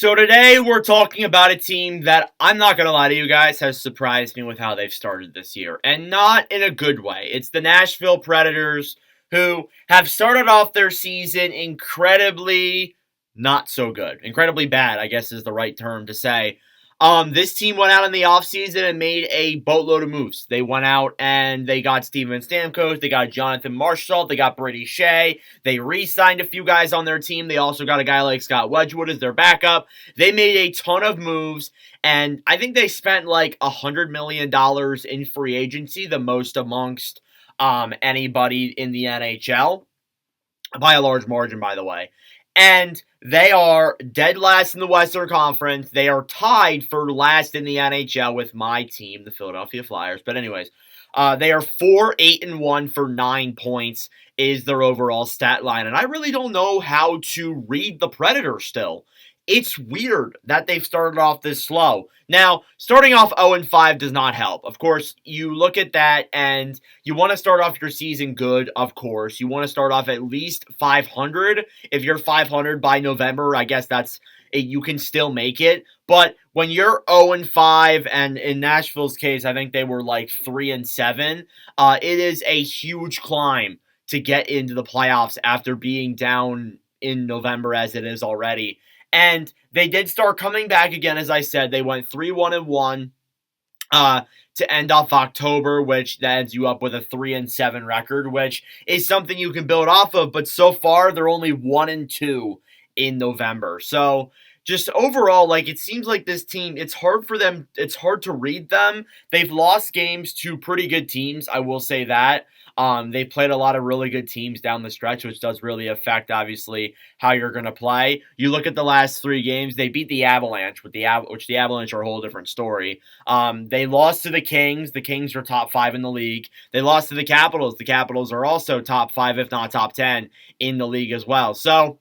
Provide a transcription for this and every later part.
So today we're talking about a team that, I'm not going to lie to you guys, has surprised me with how they've started this year. And not in a good way. It's the Nashville Predators, who have started off their season incredibly not so good. Incredibly bad, I guess is the right term to say. This team went out in the offseason and made a boatload of moves. They went out and they got Steven Stamkos, they got Jonathan Marshall, they got Brady Shea, they re-signed a few guys on their team. They also got a guy like Scott Wedgwood as their backup. They made a ton of moves, and I think they spent like $100 million in free agency, the most amongst anybody in the NHL, by a large margin, by the way. And they are dead last in the Western Conference. They are tied for last in the NHL with my team, the Philadelphia Flyers. But anyways, they are 4-8-1 for 9 points is their overall stat line. And I really don't know how to read the Predators still. It's weird that they've started off this slow. Now, starting off 0-5 does not help. Of course, you look at that and you want to start off your season good, of course. You want to start off at least 500. If you're 500 by November, I guess you can still make it. But when you're 0-5, and in Nashville's case, I think they were like 3-7, it is a huge climb to get into the playoffs after being down in November as it is already. And they did start coming back again, as I said. They went 3-1-1 to end off October, which ends you up with a 3-7 record, which is something you can build off of. But so far, they're only 1-2 in November. So just overall, like, it seems like this team, it's hard to read them. They've lost games to pretty good teams, I will say that. They played a lot of really good teams down the stretch, which does really affect, obviously, how you're going to play. You look at the last 3 games, they beat the Avalanche, which the Avalanche are a whole different story. They lost to the Kings. The Kings are top 5 in the league. They lost to the Capitals. The Capitals are also top 5, if not top 10, in the league as well. So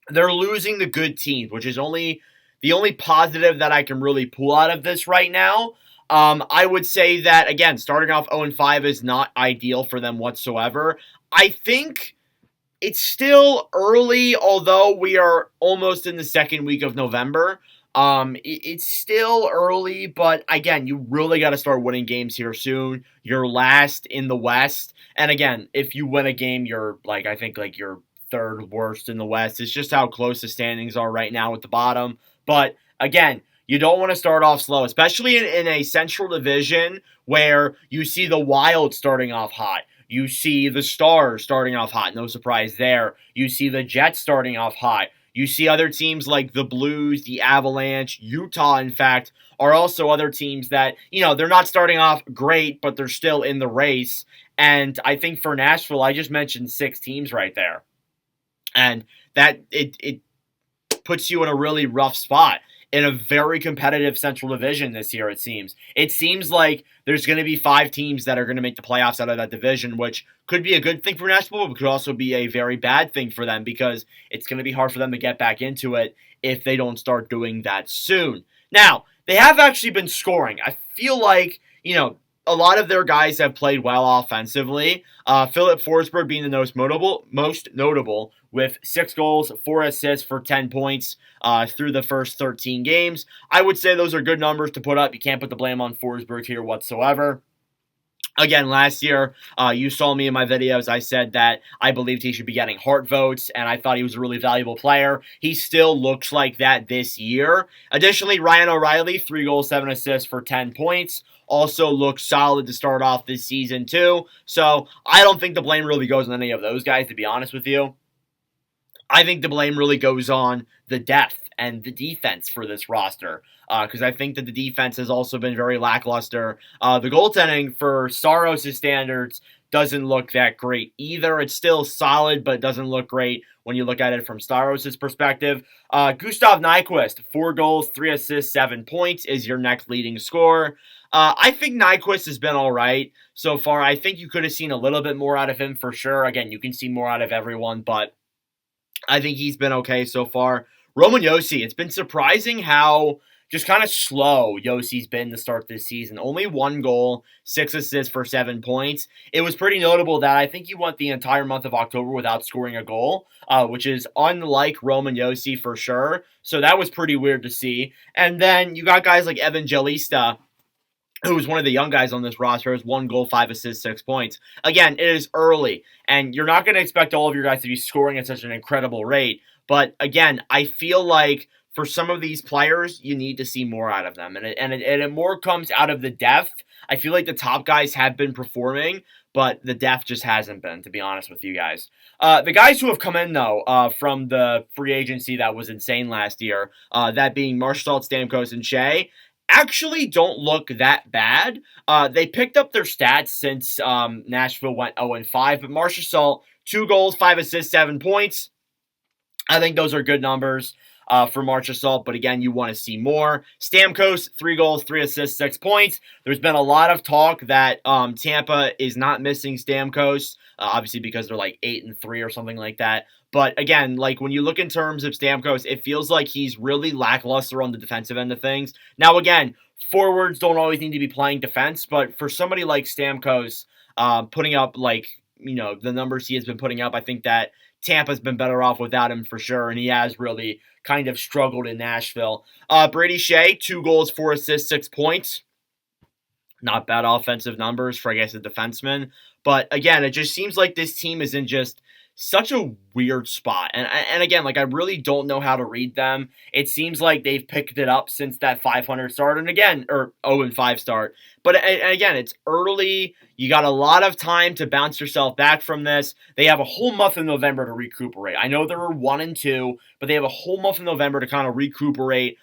they're losing the good teams, which is the only positive that I can really pull out of this right now. I would say that, again, starting off 0-5 is not ideal for them whatsoever. I think it's still early, although we are almost in the second week of November. It's still early, but again, you really got to start winning games here soon. You're last in the West. And again, if you win a game, you're I think you're third worst in the West. It's just how close the standings are right now at the bottom. But again, you don't want to start off slow, especially in a Central Division where you see the Wild starting off hot. You see the Stars starting off hot. No surprise there. You see the Jets starting off hot. You see other teams like the Blues, the Avalanche, Utah, in fact, are also other teams that, they're not starting off great, but they're still in the race. And I think for Nashville, I just mentioned 6 teams right there. And that it puts you in a really rough spot in a very competitive Central Division this year, it seems. It seems like there's going to be 5 teams that are going to make the playoffs out of that division, which could be a good thing for Nashville, but could also be a very bad thing for them because it's going to be hard for them to get back into it if they don't start doing that soon. Now, they have actually been scoring. I feel like, a lot of their guys have played well offensively. Philip Forsberg being the most notable with 6 goals, 4 assists for 10 points through the first 13 games. I would say those are good numbers to put up. You can't put the blame on Forsberg here whatsoever. Again, last year, you saw me in my videos. I said that I believed he should be getting Hart votes, and I thought he was a really valuable player. He still looks like that this year. Additionally, Ryan O'Reilly, 3 goals, 7 assists for 10 points. Also looks solid to start off this season, too. So, I don't think the blame really goes on any of those guys, to be honest with you. I think the blame really goes on the depth and the defense for this roster, because I think that the defense has also been very lackluster. The goaltending for Saros' standards doesn't look that great either. It's still solid, but it doesn't look great when you look at it from Saros' perspective. Gustav Nyquist, 4 goals, 3 assists, 7 points, is your next leading scorer. I think Nyquist has been all right so far. I think you could have seen a little bit more out of him for sure. Again, you can see more out of everyone, but I think he's been okay so far. Roman Josi, it's been surprising how just kind of slow Yossi's been to start this season. Only 1 goal, 6 assists for 7 points. It was pretty notable that I think he went the entire month of October without scoring a goal, which is unlike Roman Yossi for sure. So that was pretty weird to see. And then you got guys like Evangelista, who was one of the young guys on this roster, has 1 goal, 5 assists, 6 points. Again, it is early, and you're not going to expect all of your guys to be scoring at such an incredible rate. But again, I feel like for some of these players, you need to see more out of them, and it more comes out of the depth. I feel like the top guys have been performing, but the depth just hasn't been, to be honest with you guys. The guys who have come in, though, from the free agency that was insane last year, that being Marshall, Stamkos, and Shea, actually don't look that bad. They picked up their stats since Nashville went 0-5, but Marshall, 2 goals, 5 assists, 7 points. I think those are good numbers for Marchessault, but again, you want to see more. Stamkos, 3 goals, 3 assists, 6 points. There's been a lot of talk that Tampa is not missing Stamkos, obviously because they're like 8-3 or something like that. But again, like when you look in terms of Stamkos, it feels like he's really lackluster on the defensive end of things. Now, again, forwards don't always need to be playing defense, but for somebody like Stamkos, putting up the numbers he has been putting up, I think that Tampa's been better off without him for sure, and he has really kind of struggled in Nashville. Brady Shea, 2 goals, 4 assists, 6 points. Not bad offensive numbers for, I guess, a defenseman. But again, it just seems like this team is in just such a weird spot. And again, like I really don't know how to read them. It seems like they've picked it up since that 500 start, and again, or 0-5 start. But again, it's early. You got a lot of time to bounce yourself back from this. They have a whole month in November to recuperate. I know they were 1-2, but they have a whole month in November to kind of recuperate,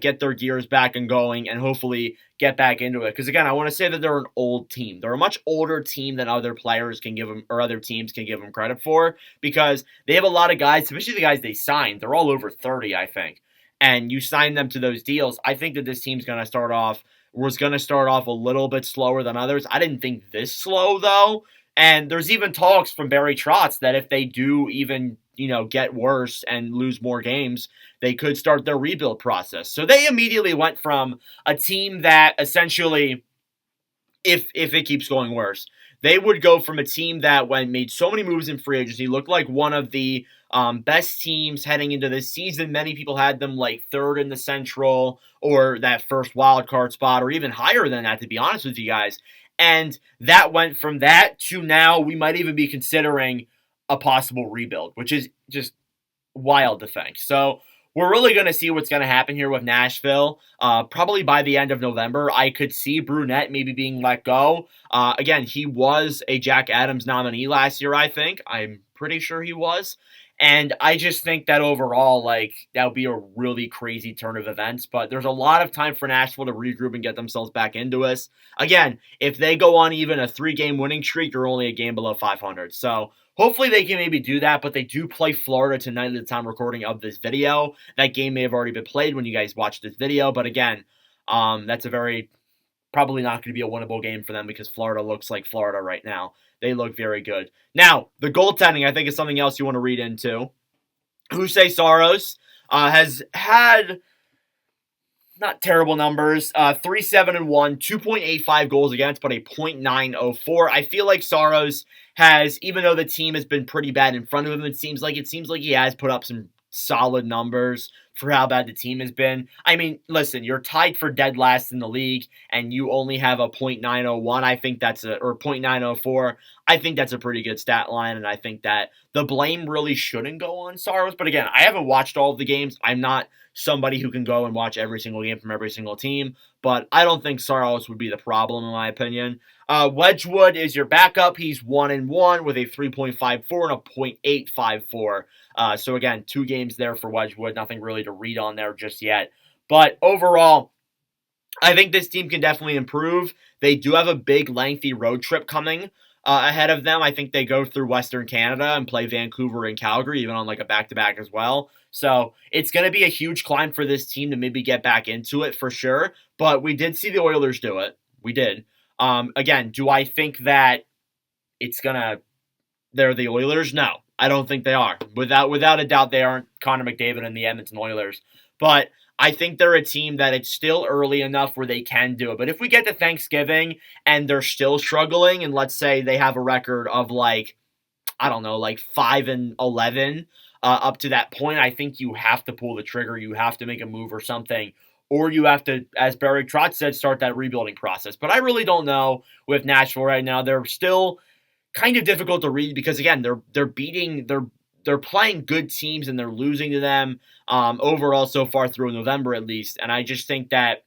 get their gears back and going, and hopefully get back into it. Because again, I want to say that they're an old team. They're a much older team than other players can give them, or other teams can give them credit for, because they have a lot of guys, especially the guys they signed. They're all over 30, I think. And you sign them to those deals. I think that this team's going to start off a little bit slower than others. I didn't think this slow, though. And there's even talks from Barry Trotz that if they do even, get worse and lose more games, they could start their rebuild process. So they immediately went from a team that essentially, if it keeps going worse, they would go from a team that made so many moves in free agency, looked like one of the best teams heading into this season. Many people had them like third in the Central or that first wild card spot or even higher than that, to be honest with you guys. And that went from that to now we might even be considering a possible rebuild, which is just wild to think. So we're really going to see what's going to happen here with Nashville. Probably by the end of November, I could see Brunette maybe being let go. Again, he was a Jack Adams nominee last year, I think. I'm pretty sure he was. And I just think that overall, that would be a really crazy turn of events. But there's a lot of time for Nashville to regroup and get themselves back into us. Again, if they go on even a 3-game winning streak, they're only a game below 500. So hopefully they can maybe do that, but they do play Florida tonight at the time recording of this video. That game may have already been played when you guys watch this video, but again, that's probably not going to be a winnable game for them because Florida looks like Florida right now. They look very good. Now, the goaltending, I think, is something else you want to read into. Jose Saros has had not terrible numbers. 3-7-1, 2.85 goals against, but a .904. I feel like Saros has, even though the team has been pretty bad in front of him, it seems like he has put up some solid numbers for how bad the team has been. I mean, listen, you're tied for dead last in the league, and you only have a .901. I think or .904. I think that's a pretty good stat line, and I think that the blame really shouldn't go on Saros. But again, I haven't watched all of the games. I'm not somebody who can go and watch every single game from every single team, but I don't think Saros would be the problem, in my opinion. Wedgwood is your backup. He's 1-1 with a 3.54 and a .854. So again, 2 games there for Wedgwood. Nothing really to read on there just yet. But overall, I think this team can definitely improve. They do have a big, lengthy road trip coming ahead of them. I think they go through Western Canada and play Vancouver and Calgary, even on a back-to-back as well. So it's going to be a huge climb for this team to maybe get back into it for sure. But we did see the Oilers do it. We did. Again, do I think that they're the Oilers? No, I don't think they are. Without a doubt, they aren't Connor McDavid and the Edmonton Oilers. But I think they're a team that it's still early enough where they can do it. But if we get to Thanksgiving and they're still struggling, and let's say they have a record of like, I don't know, like 5-11 up to that point, I think you have to pull the trigger. You have to make a move or something. Or you have to, as Barry Trotz said, start that rebuilding process. But I really don't know with Nashville right now. They're still kind of difficult to read because again, they're playing good teams and they're losing to them overall so far through November at least. And I just think that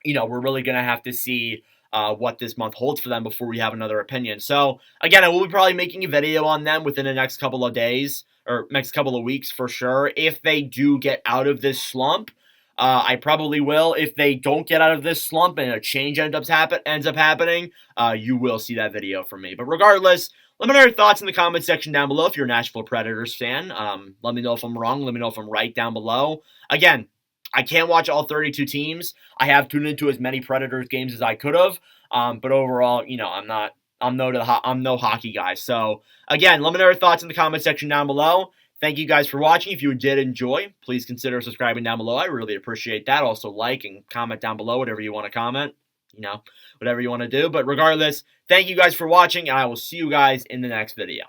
we're really going to have to see what this month holds for them before we have another opinion. So, again, I will be probably making a video on them within the next couple of days or next couple of weeks for sure. If they do get out of this slump, I probably will. If they don't get out of this slump and a change ends up happening, you will see that video from me. But regardless, let me know your thoughts in the comment section down below if you're a Nashville Predators fan. Let me know if I'm wrong. Let me know if I'm right down below. Again, I can't watch all 32 teams. I have tuned into as many Predators games as I could have, but overall, I'm no hockey guy. So again, let me know your thoughts in the comment section down below. Thank you guys for watching. If you did enjoy, please consider subscribing down below. I really appreciate that. Also, like and comment down below whatever you want to comment. Whatever you want to do. But regardless, thank you guys for watching, and I will see you guys in the next video.